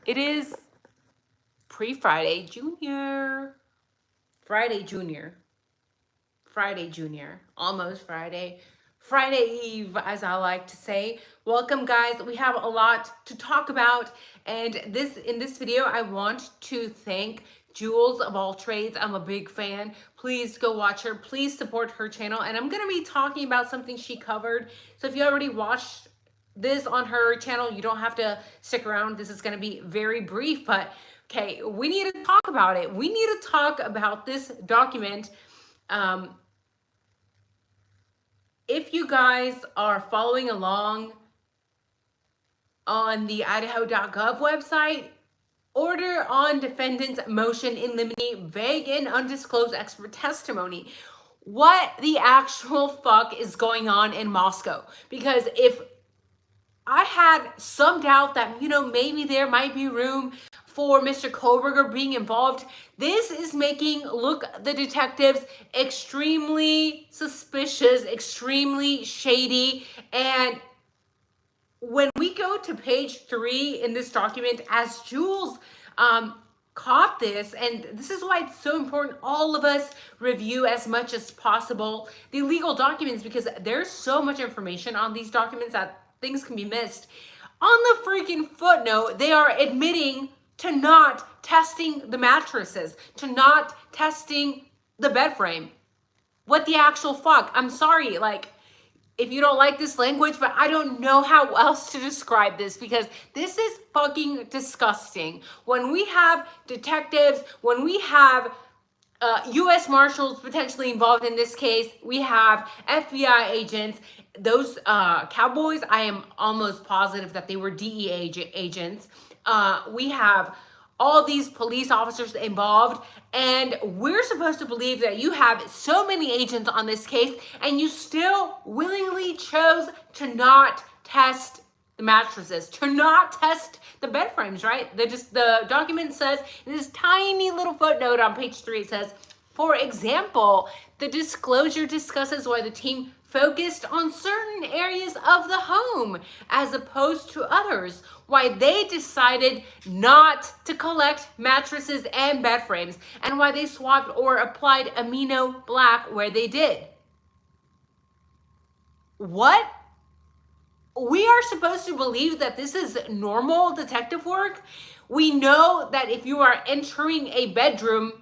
It is pre-Friday Junior. Friday Junior. Friday Junior. Almost Friday. Friday Eve, as I like to say. Welcome, guys. We have a lot to talk about. And in this video, I want to thank Jules of All Trades. I'm a big fan. Please go watch her. Please support her channel. And I'm going to be talking about something she covered. So if you already watched this on her channel, you don't have to stick around. This is going to be very brief, but okay, we need to talk about it. We need to talk about this document. If you guys are following along on the IDAHO.gov website, order on defendant's motion in limine vague and undisclosed expert testimony. What the actual fuck is going on in Moscow? Because if I had some doubt that, maybe there might be room for Mr. Kohlberger being involved, this is making the detectives extremely suspicious, extremely shady. And when we go to page 3 in this document, as Jules caught this, and this is why it's so important all of us review as much as possible the legal documents, because there's so much information on these documents that things can be missed. On the freaking footnote, they are admitting to not testing the mattresses, to not testing the bed frame. What the actual fuck? I'm sorry, if you don't like this language, but I don't know how else to describe this, because this is fucking disgusting. When we have detectives, when we have U.S. Marshals potentially involved in this case, we have FBI agents, those cowboys, I am almost positive that they were DEA agents. We have all these police officers involved, and we're supposed to believe that you have so many agents on this case, and you still willingly chose to not test the mattresses, to not test the bed frames, right? The document says, in this tiny little footnote on page 3, it says, for example, the disclosure discusses why the team focused on certain areas of the home as opposed to others, why they decided not to collect mattresses and bed frames, and why they swapped or applied amino black where they did. What? We are supposed to believe that this is normal detective work? We know that if you are entering a bedroom,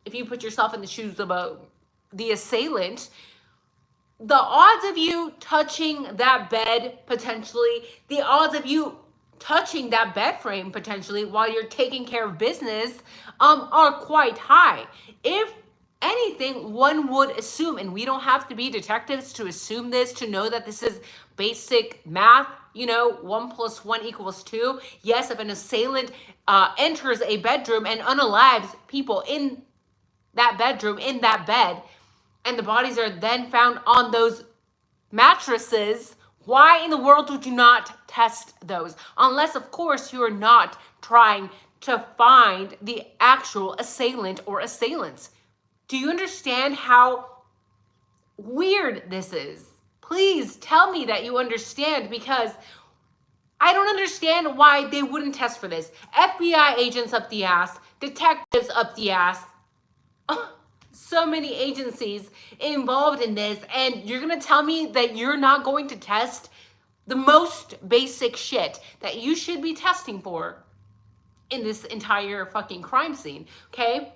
if you put yourself in the shoes of the assailant, the odds of you touching that bed potentially, the odds of you touching that bed frame potentially while you're taking care of business are quite high. If anything, one would assume, and we don't have to be detectives to assume this, to know that this is basic math, 1 + 1 = 2. Yes, if an assailant enters a bedroom and unalives people in that bedroom, in that bed, and the bodies are then found on those mattresses, why in the world would you not test those? Unless, of course, you are not trying to find the actual assailant or assailants. Do you understand how weird this is? Please tell me that you understand, because I don't understand why they wouldn't test for this. FBI agents up the ass, detectives up the ass, so many agencies involved in this, and you're gonna tell me that you're not going to test the most basic shit that you should be testing for in this entire fucking crime scene, okay?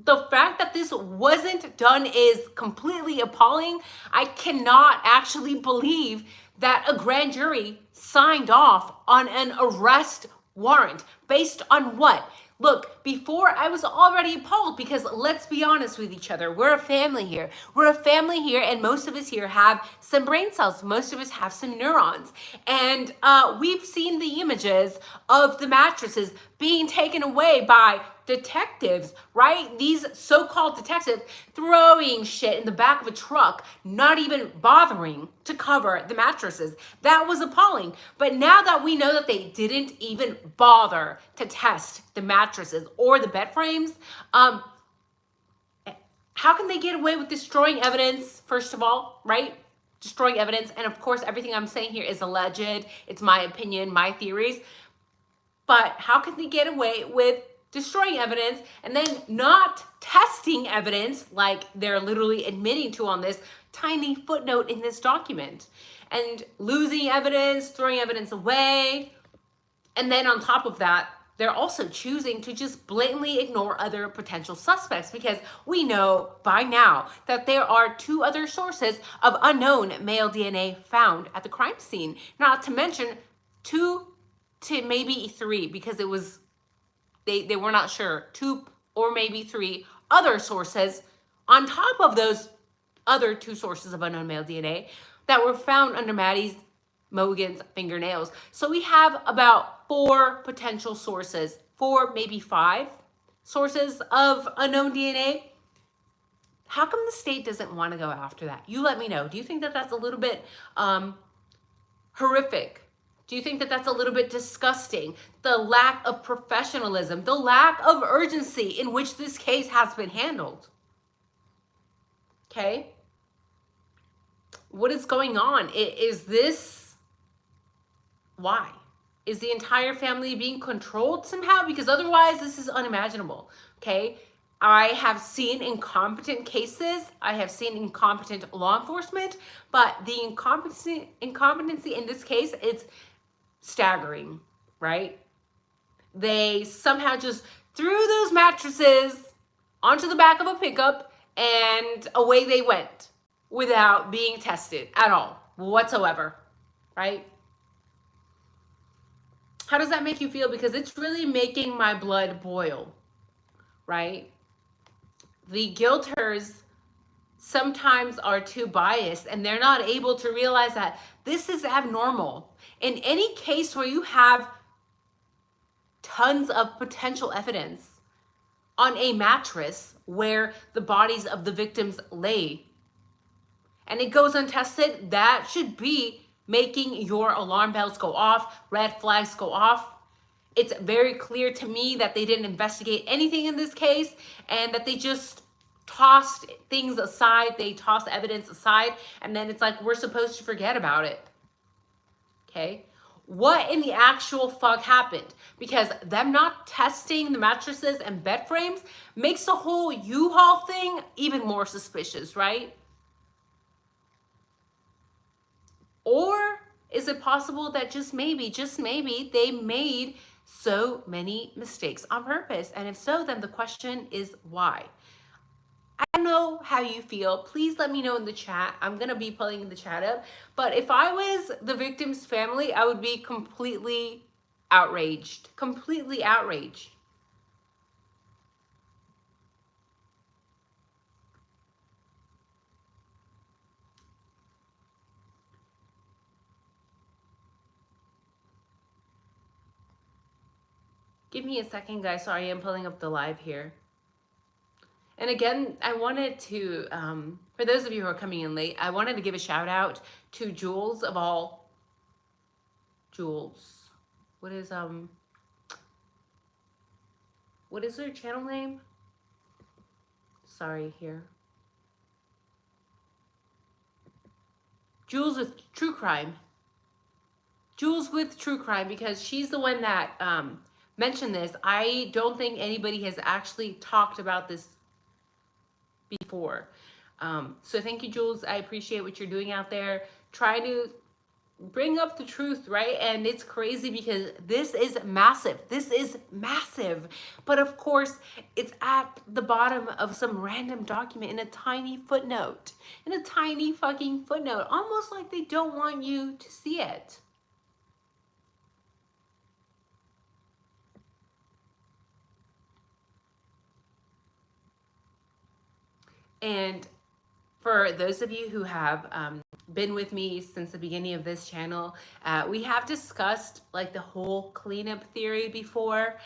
The fact that this wasn't done is completely appalling. I cannot actually believe that a grand jury signed off on an arrest warrant. Based on what? Look, before I was already appalled, because let's be honest with each other. We're a family here. We're a family here, and most of us here have some brain cells. Most of us have some neurons. And we've seen the images of the mattresses being taken away by detectives, right? These so-called detectives throwing shit in the back of a truck, not even bothering to cover the mattresses. That was appalling. But now that we know that they didn't even bother to test the mattresses or the bed frames, how can they get away with destroying evidence, first of all, right? Destroying evidence. And of course, everything I'm saying here is alleged. It's my opinion, my theories. But how can they get away with destroying evidence and then not testing evidence like they're literally admitting to on this tiny footnote in this document, and losing evidence, throwing evidence away? And then on top of that, they're also choosing to just blatantly ignore other potential suspects, because we know by now that there are 2 other sources of unknown male DNA found at the crime scene. Not to mention 2 to maybe 3, because it was, they were not sure, 2 or maybe 3 other sources on top of those other 2 sources of unknown male DNA that were found under Maddie Mogen's fingernails. So we have about 4 potential sources, 4, maybe 5 sources of unknown DNA. How come the state doesn't want to go after that? You let me know. Do you think that that's a little bit horrific? Do you think that that's a little bit disgusting? The lack of professionalism, the lack of urgency in which this case has been handled. Okay? What is going on? Is this, why? Is the entire family being controlled somehow? Because otherwise this is unimaginable. Okay? I have seen incompetent cases. I have seen incompetent law enforcement, but the incompetency in this case, it's staggering, right? They somehow just threw those mattresses onto the back of a pickup and away they went without being tested at all whatsoever, right? How does that make you feel? Because it's really making my blood boil, right? The guilters sometimes are too biased and they're not able to realize that this is abnormal. In any case where you have tons of potential evidence on a mattress where the bodies of the victims lay and it goes untested, that should be making your alarm bells go off, red flags go off. It's very clear to me that they didn't investigate anything in this case and that they just tossed things aside. They tossed evidence aside, and then it's like we're supposed to forget about it. Okay? What in the actual fuck happened? Because them not testing the mattresses and bed frames makes the whole U-Haul thing even more suspicious, right? Or is it possible that just maybe they made so many mistakes on purpose? And if so, then the question is why? I don't know how you feel. Please let me know in the chat. I'm going to be pulling the chat up. But if I was the victim's family, I would be completely outraged. Completely outraged. Give me a second, guys. Sorry, I'm pulling up the live here. And again, I wanted to, for those of you who are coming in late, I wanted to give a shout out to Jules of all, Jules, what is her channel name? Sorry, here. Jules with True Crime. Jules with True Crime, because she's the one that mentioned this. I don't think anybody has actually talked about this before. So thank you, Jules. I appreciate what you're doing out there. Try to bring up the truth, right? And it's crazy because this is massive. This is massive. But of course, it's at the bottom of some random document in a tiny footnote. In a tiny fucking footnote. Almost like they don't want you to see it. And for those of you who have been with me since the beginning of this channel, we have discussed like the whole cleanup theory before.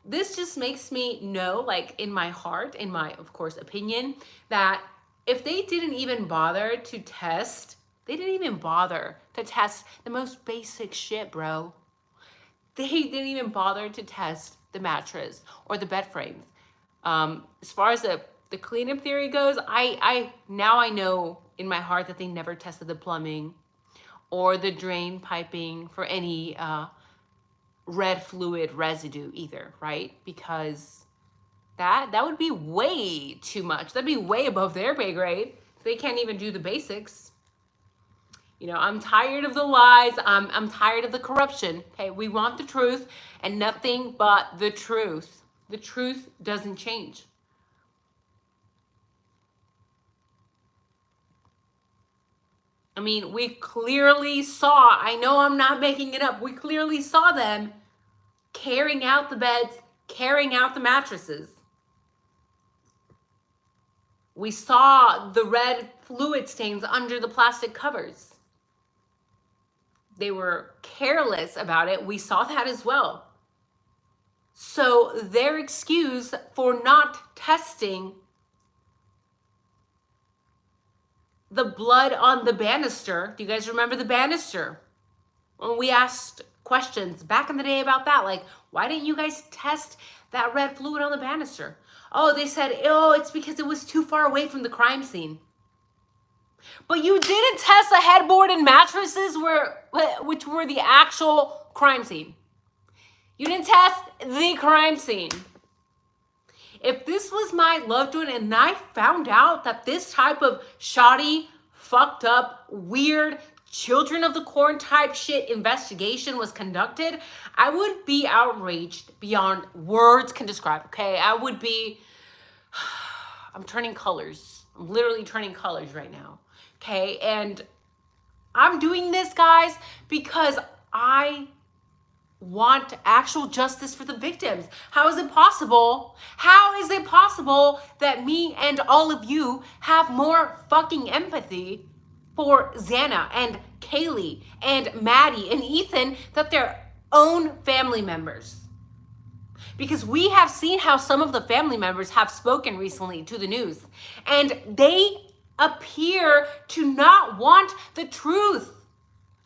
This just makes me know, like in my heart, in my, of course, opinion, that if they didn't even bother to test, they didn't even bother to test the most basic shit, bro. They didn't even bother to test the mattress or the bed frames. As far as the cleanup theory goes, I know in my heart that they never tested the plumbing or the drain piping for any red fluid residue either, right? Because that would be way too much. That'd be way above their pay grade. They can't even do the basics. You know, I'm tired of the lies. I'm tired of the corruption. Okay, we want the truth and nothing but the truth. The truth doesn't change. I mean, we clearly saw, I know I'm not making it up, we clearly saw them carrying out the beds, carrying out the mattresses. We saw the red fluid stains under the plastic covers. They were careless about it. We saw that as well. So their excuse for not testing the blood on the banister, do you guys remember the banister? When we asked questions back in the day about that, like, why didn't you guys test that red fluid on the banister? Oh, they said, oh, it's because it was too far away from the crime scene. But you didn't test the headboard and mattresses which were the actual crime scene. You didn't test the crime scene. If this was my loved one and I found out that this type of shoddy, fucked up, weird, children of the corn type shit investigation was conducted, I would be outraged beyond words can describe, okay? I would be, I'm turning colors. I'm literally turning colors right now, okay? And I'm doing this, guys, because I want actual justice for the victims. How is it possible? How is it possible that me and all of you have more fucking empathy for Xana and Kaylee and Maddie and Ethan than their own family members? Because we have seen how some of the family members have spoken recently to the news, and they appear to not want the truth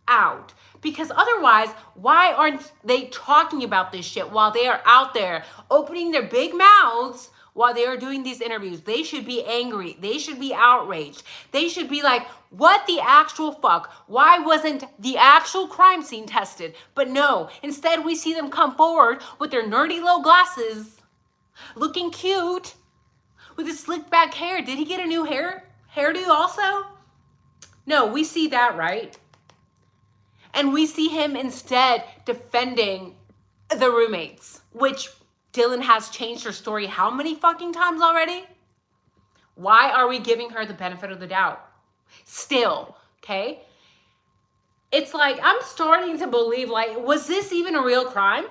out. Because otherwise, why aren't they talking about this shit while they are out there opening their big mouths while they are doing these interviews? They should be angry. They should be outraged. They should be like, what the actual fuck? Why wasn't the actual crime scene tested? But no, instead we see them come forward with their nerdy little glasses, looking cute, with his slick back hair. Did he get a new hairdo also? No, we see that, right? And we see him instead defending the roommates, which Dylan has changed her story how many fucking times already? Why are we giving her the benefit of the doubt? Still, okay? It's like, I'm starting to believe, like, was this even a real crime?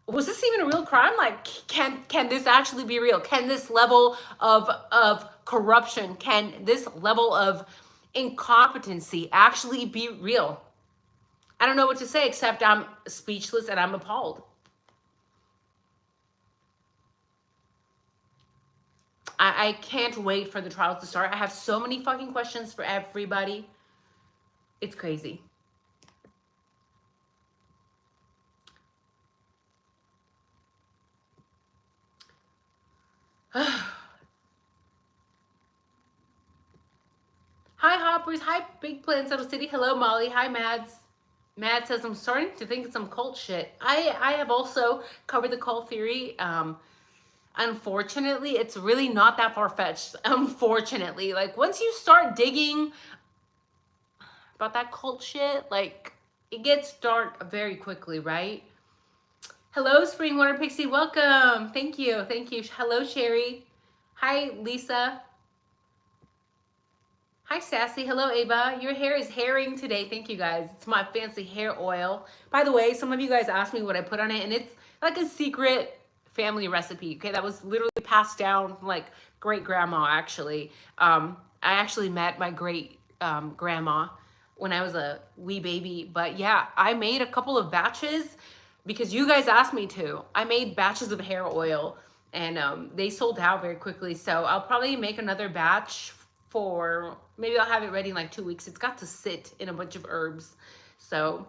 Was this even a real crime? Like, can this actually be real? Can this level of corruption, can this level of incompetency actually be real? I don't know what to say except I'm speechless and I'm appalled. I can't wait for the trials to start. I have so many fucking questions for everybody. It's crazy. Hi, Hoppers. Hi, Big Plan Settle City. Hello, Molly. Hi, Mads. Mads says, I'm starting to think it's some cult shit. I have also covered the cult theory. Unfortunately, it's really not that far-fetched. Unfortunately. Like, once you start digging about that cult shit, like, it gets dark very quickly, right? Hello, Springwater Pixie. Welcome. Thank you. Thank you. Hello, Sherry. Hi, Lisa. Hi, Sassy. Hello, Ava. Your hair is hairing today. Thank you, guys. It's my fancy hair oil. By the way, some of you guys asked me what I put on it, and it's like a secret family recipe. Okay, that was literally passed down from, like, great grandma, actually. I actually met my great grandma when I was a wee baby. But yeah, I made a couple of batches because you guys asked me to. I made batches of hair oil, and they sold out very quickly. So I'll probably make another batch for, maybe I'll have it ready in like 2 weeks. It's got to sit in a bunch of herbs. So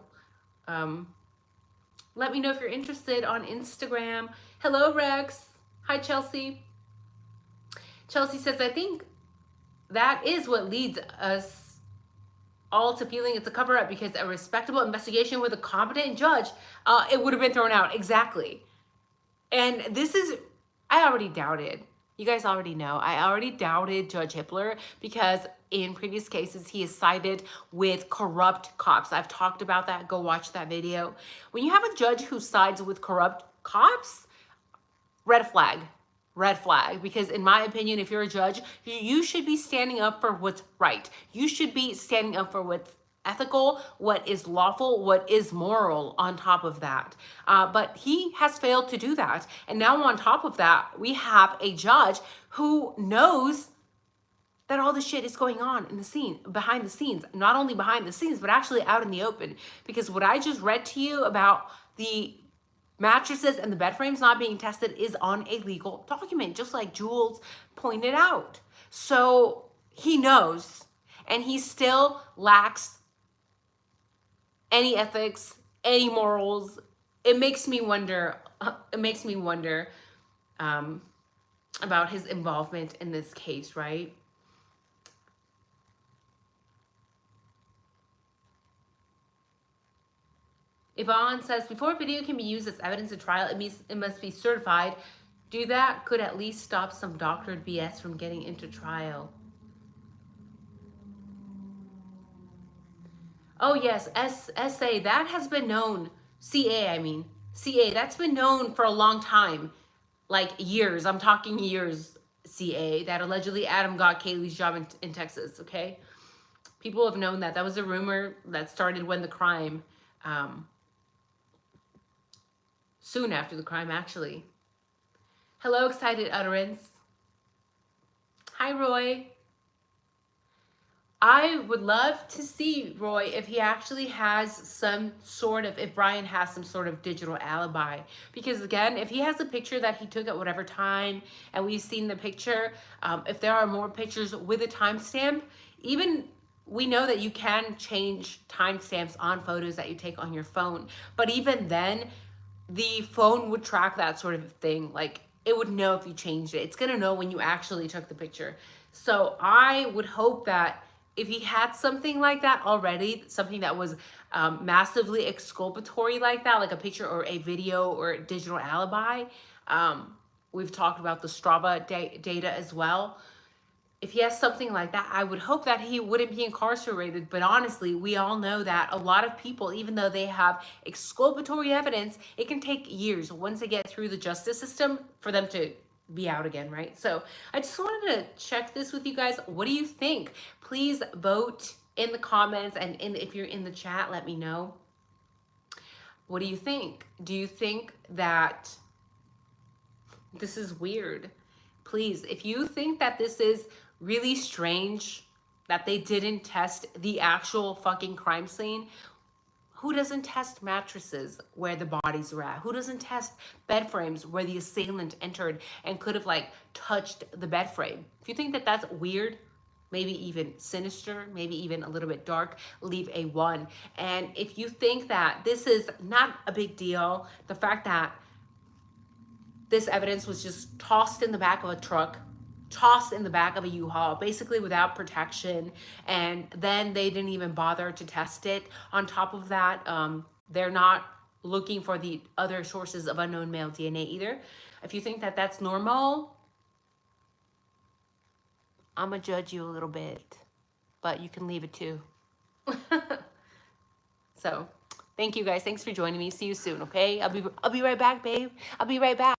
let me know if you're interested on Instagram. Hello, Rex. Hi, Chelsea. Chelsea says, I think that is what leads us all to feeling it's a cover-up because a respectable investigation with a competent judge, it would have been thrown out. Exactly. And this is, I already doubted. You guys already know. I already doubted Judge Hippler because in previous cases, he is sided with corrupt cops. I've talked about that. Go watch that video. When you have a judge who sides with corrupt cops, red flag. Red flag. Because in my opinion, if you're a judge, you should be standing up for what's right. You should be standing up for what's ethical, what is lawful, what is moral on top of that. But he has failed to do that. And now on top of that, we have a judge who knows that all this shit is going on in the scene, behind the scenes, not only behind the scenes, but actually out in the open. Because what I just read to you about the mattresses and the bed frames not being tested is on a legal document, just like Jules pointed out. So he knows, and he still lacks any ethics, any morals. It makes me wonder. About his involvement in this case, right? Yvonne says, before video can be used as evidence in trial, it must be certified. Do that could at least stop some doctored BS from getting into trial. Oh yes, SA, that has been known. CA, that's been known for a long time. Like years, I'm talking years, CA, that allegedly Adam got Kaylee's job in Texas, okay? People have known that. That was a rumor that started when the crime, soon after the crime, actually. Hello, Excited Utterance. Hi, Roy. I would love to see, Roy, if he actually has some sort of, if Brian has some sort of digital alibi. Because again, if he has a picture that he took at whatever time, and we've seen the picture, if there are more pictures with a timestamp, even we know that you can change timestamps on photos that you take on your phone. But even then, the phone would track that sort of thing. Like, it would know if you changed it. It's going to know when you actually took the picture. So I would hope that if he had something like that already, something that was massively exculpatory like that, like a picture or a video or a digital alibi, we've talked about the Strava data as well. If he has something like that, I would hope that he wouldn't be incarcerated. But honestly, we all know that a lot of people, even though they have exculpatory evidence, it can take years once they get through the justice system for them to be out again, right? So I just wanted to check this with you guys. What do you think? Please vote in the comments, and if you're in the chat, let me know. What do you think? Do you think that this is weird? Please, if you think that this is really strange, that they didn't test the actual fucking crime scene, who doesn't test mattresses where the bodies were at? Who doesn't test bed frames where the assailant entered and could have like touched the bed frame? If you think that that's weird, maybe even sinister, maybe even a little bit dark, leave a 1. And if you think that this is not a big deal, the fact that this evidence was just tossed in the back of a truck, tossed in the back of a U-Haul, basically without protection, and then they didn't even bother to test it. On top of that, they're not looking for the other sources of unknown male DNA either. If you think that that's normal, I'm gonna judge you a little bit, but you can leave it too. So thank you guys. Thanks for joining me. See you soon, okay? I'll be right back, babe. I'll be right back.